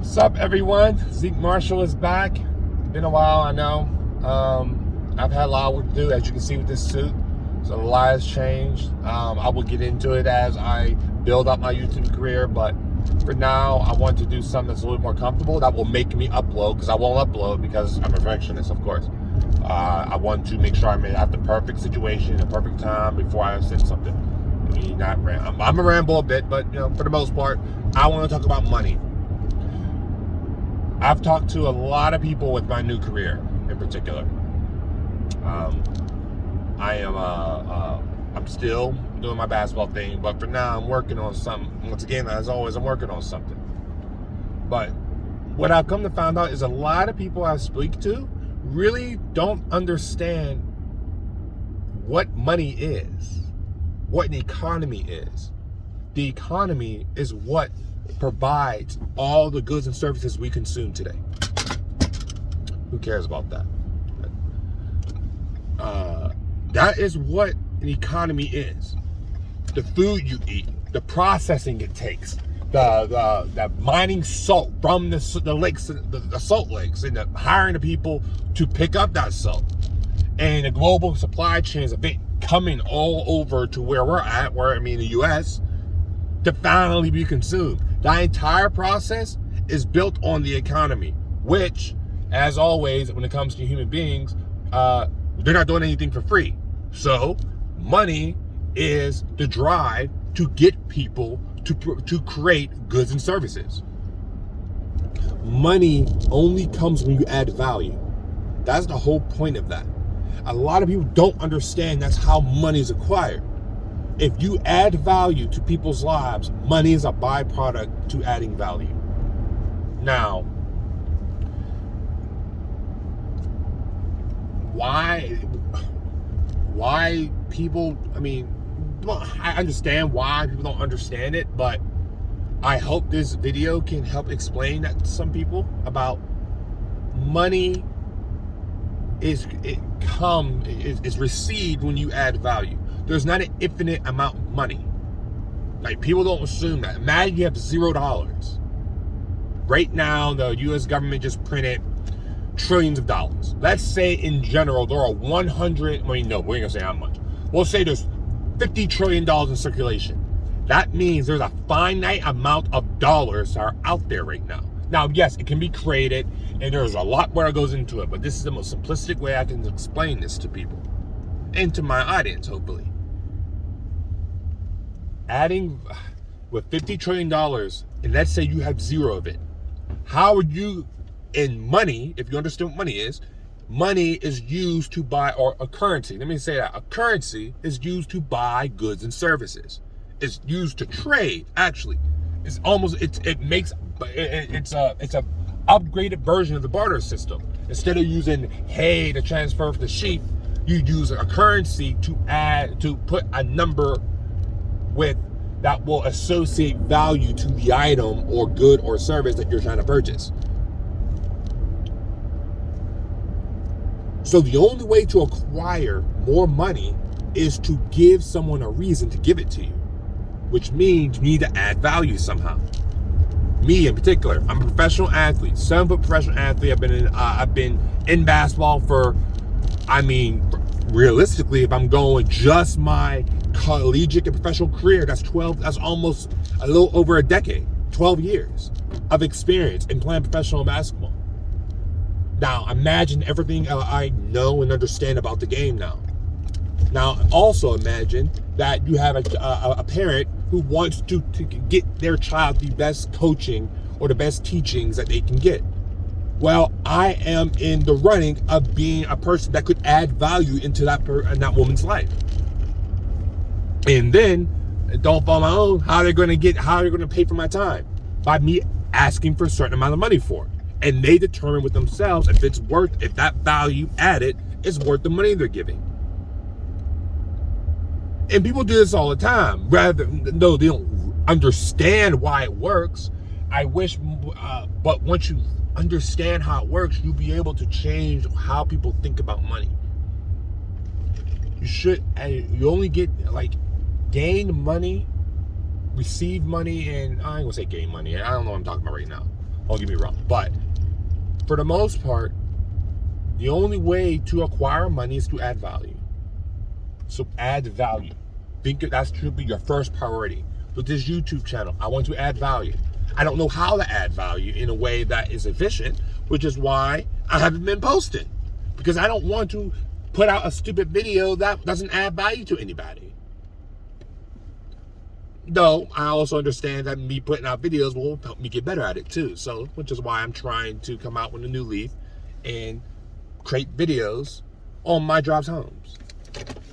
What's up, everyone? Zeke Marshall is back. Been a while, I know. I've had a lot of work to do, as you can see with this suit. So a lot has changed. I will get into it as I build up my YouTube career, but for now, I want to do something that's a little more comfortable that will make me upload, because I won't upload because I'm a perfectionist, of course. I want to make sure I'm at the perfect situation, the perfect time before I send something. I'm a ramble a bit, but for the most part, I want to talk about money. I've talked to a lot of people with my new career, in particular. I'm still doing my basketball thing, but for now, I'm working on something. Once again, as always, I'm working on something. But what I've come to find out is a lot of people I speak to really don't understand what money is, what an economy is. The economy is what provides all the goods and services we consume today. Who cares about that? That is what an economy is. The food you eat, the processing it takes, the mining salt from the lakes, the salt lakes, and the hiring the people to pick up that salt, and the global supply chains of it coming all over to where we're at, the U.S., to finally be consumed. That entire process is built on the economy, which, as always, when it comes to human beings, they're not doing anything for free. So money is the drive to get people to create goods and services. Money only comes when you add value. That's the whole point of that. A lot of people don't understand that's how money is acquired. If you add value to people's lives, money is a byproduct to adding value. Now, why people, I understand why people don't understand it, but I hope this video can help explain that to some people about money is received when you add value. There's not an infinite amount of money. Like, people don't assume that. Imagine you have $0. Right now, the U.S. government just printed trillions of dollars. Let's say in general there are we ain't gonna say how much. We'll say there's $50 trillion in circulation. That means there's a finite amount of dollars that are out there right now. Now, yes, it can be created, and there's a lot more that goes into it, but this is the most simplistic way I can explain this to people and to my audience, hopefully. Adding with $50 trillion, and let's say you have zero of it, how would you, in money, if you understand what money is used to buy, or a currency, let me say that, a currency is used to buy goods and services. It's used to trade, actually. It's a upgraded version of the barter system. Instead of using hay to transfer the sheep, you use a currency to put a number with that will associate value to the item or good or service that you're trying to purchase. So the only way to acquire more money is to give someone a reason to give it to you, which means you need to add value somehow. Me in particular, I'm a professional athlete, 7-foot professional athlete. I've been in basketball for, realistically, if I'm going just my collegiate and professional career, that's almost a little over a decade, 12 years of experience in playing professional basketball. Now, imagine everything I know and understand about the game now. Now, also imagine that you have a parent who wants to get their child the best coaching or the best teachings that they can get. Well, I am in the running of being a person that could add value into that woman's life. And then, don't fall my own, how are they going to pay for my time? By me asking for a certain amount of money for it. And they determine with themselves if that value added is worth the money they're giving. And people do this all the time. No, they don't understand why it works. But once you understand how it works, you'll be able to change how people think about money. You only get, gain money, receive money, and I ain't gonna say gain money. I don't know what I'm talking about right now. Don't get me wrong. But for the most part, the only way to acquire money is to add value. So add value. Think that should be your first priority. With this YouTube channel, I want to add value. I don't know how to add value in a way that is efficient, which is why I haven't been posting. Because I don't want to put out a stupid video that doesn't add value to anybody. Though I also understand that me putting out videos will help me get better at it too. So, which is why I'm trying to come out with a new leaf and create videos on my drives homes.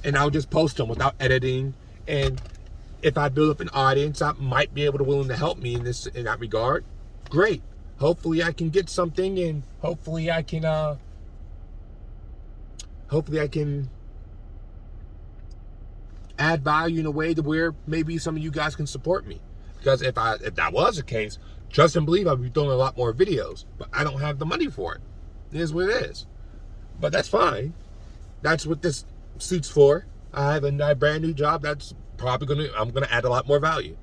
And I'll just post them without editing. And if I build up an audience that might be able to willing to help me in that regard, great. Hopefully I can get something, and hopefully I can add value in a way to where maybe some of you guys can support me. Because if that was the case, trust and believe I'd be doing a lot more videos. But I don't have the money for it. It is what it is. But that's fine. That's what this suit's for. I have a brand new job that's probably I'm gonna add a lot more value.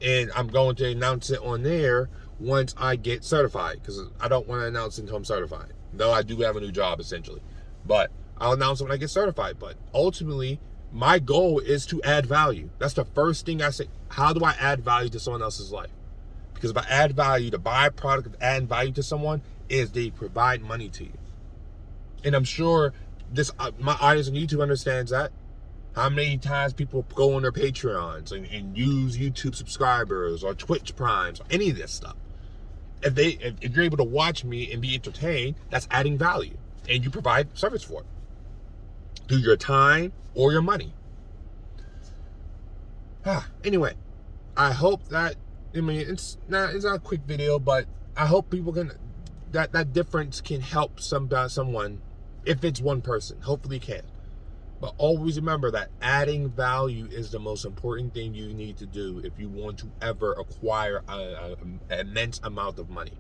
And I'm going to announce it on there once I get certified, because I don't want to announce it until I'm certified. Though I do have a new job essentially. But I'll announce it when I get certified. But ultimately, my goal is to add value. That's the first thing I say. How do I add value to someone else's life? Because if I add value, the byproduct of adding value to someone is they provide money to you. And I'm sure my audience on YouTube understands that. How many times people go on their Patreons and use YouTube subscribers or Twitch Primes or any of this stuff. If you're able to watch me and be entertained, that's adding value. And you provide service for it. Through your time or your money. Anyway, I hope that, it's not a quick video, but I hope people can, that difference can help someone. If it's one person, hopefully it can. But always remember that adding value is the most important thing you need to do if you want to ever acquire an immense amount of money.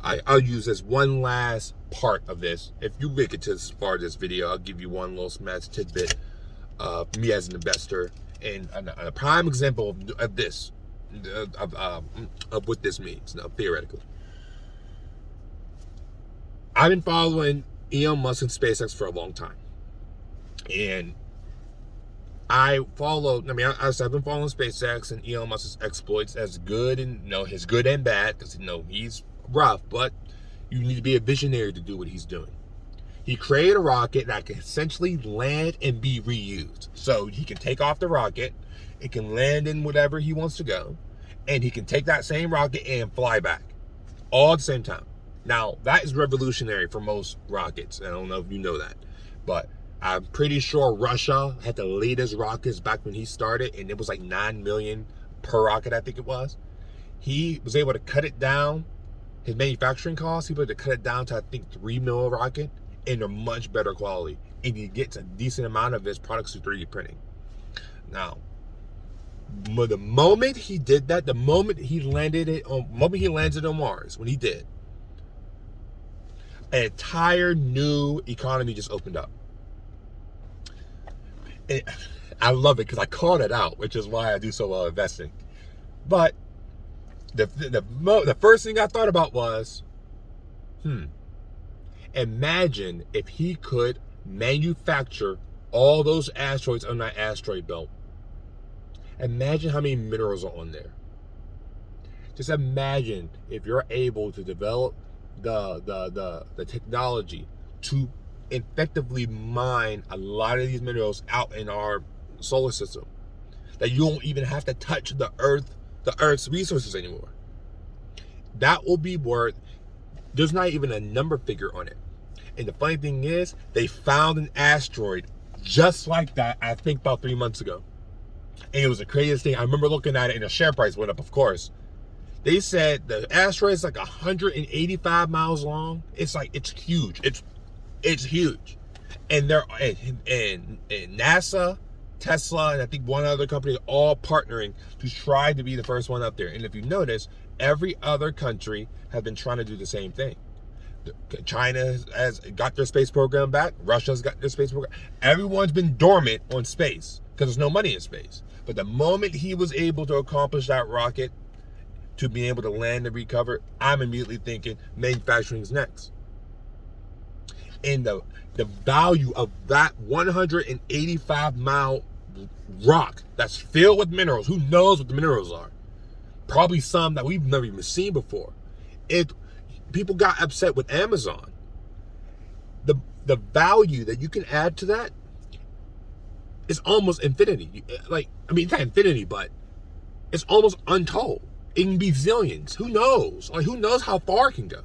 I'll use this one last part of this. If you make it to this far of this video, I'll give you one little smash tidbit of me as an investor and a prime example of this, of what this means. Now, theoretically, I've been following Elon Musk and SpaceX for a long time. And I've been following SpaceX and Elon Musk's exploits as good, and his good and bad, because he's rough, but you need to be a visionary to do what he's doing. He created a rocket that can essentially land and be reused. So he can take off the rocket, it can land in whatever he wants to go, and he can take that same rocket and fly back all at the same time. Now, that is revolutionary for most rockets. I don't know if you know that, but I'm pretty sure Russia had the latest rockets back when he started, and it was like 9 million per rocket, I think it was. He was able to cut it down. His manufacturing costs, he was able to cut it down to, I think, 3 mil a rocket, and they're much better quality. And he gets a decent amount of his products through 3D printing. Now, the moment he did that, the moment he landed it on Mars, when he did, an entire new economy just opened up. And I love it because I called it out, which is why I do so well investing. But the first thing I thought about was, imagine if he could manufacture all those asteroids on that asteroid belt. Imagine how many minerals are on there. Just imagine if you're able to develop the technology to effectively mine a lot of these minerals out in our solar system, that you don't even have to touch the Earth's resources anymore. That will be worth, there's not even a number figure on it. And the funny thing is, they found an asteroid just like that, I think about 3 months ago. And it was the craziest thing. I remember looking at it and the share price went up, of course. They said the asteroid is like 185 miles long. It's huge. It's huge. And NASA, Tesla, and I think one other company are all partnering to try to be the first one up there. And if you notice, every other country has been trying to do the same thing. China has got their space program back. Russia's got their space program. Everyone's been dormant on space because there's no money in space. But the moment he was able to accomplish that rocket, to be able to land and recover, I'm immediately thinking manufacturing is next. And the value of that 185-mile rock that's filled with minerals, who knows what the minerals are? Probably some that we've never even seen before. People got upset with Amazon. The value that you can add to that is almost infinity. It's not infinity, but it's almost untold. It can be zillions. Who knows? Who knows how far it can go?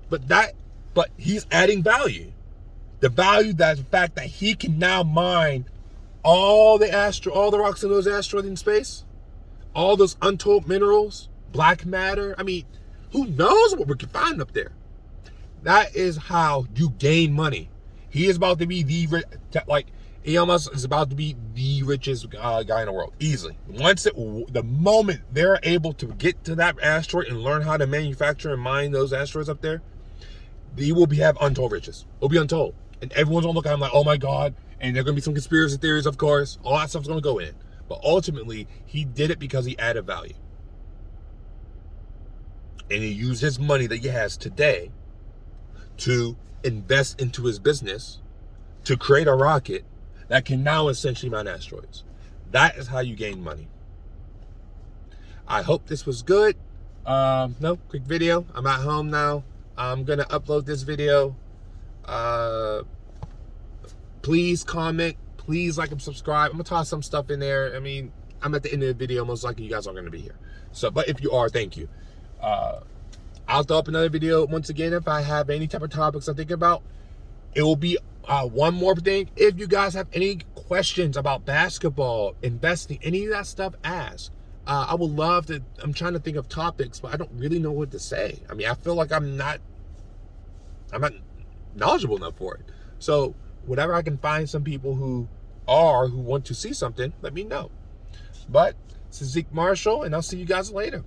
But he's adding value. The value, that the fact that he can now mine all the rocks in those asteroids in space, all those untold minerals, black matter. Who knows what we can find up there? That is how you gain money. He is about to be Elon Musk is about to be the richest guy in the world, easily. The moment they're able to get to that asteroid and learn how to manufacture and mine those asteroids up there, they will have untold riches. It'll be untold. And everyone's gonna look at him like, oh my God. And there are gonna be some conspiracy theories, of course. All that stuff's gonna go in. But ultimately, he did it because he added value. And he used his money that he has today to invest into his business, to create a rocket that can now essentially mine asteroids. That is how you gain money. I hope this was good. Quick video. I'm at home now. I'm gonna upload this video. Please comment. Please like and subscribe. I'm gonna toss some stuff in there. I'm at the end of the video. Most likely you guys aren't gonna be here. But if you are, thank you. I'll throw up another video once again if I have any type of topics I'm thinking about. It will be one more thing. If you guys have any questions about basketball, investing, any of that stuff, ask. I would love to. I'm trying to think of topics, but I don't really know what to say. I feel like I'm not knowledgeable enough for it. So whatever I can find some people who want to see something, let me know. But this is Zeke Marshall, and I'll see you guys later.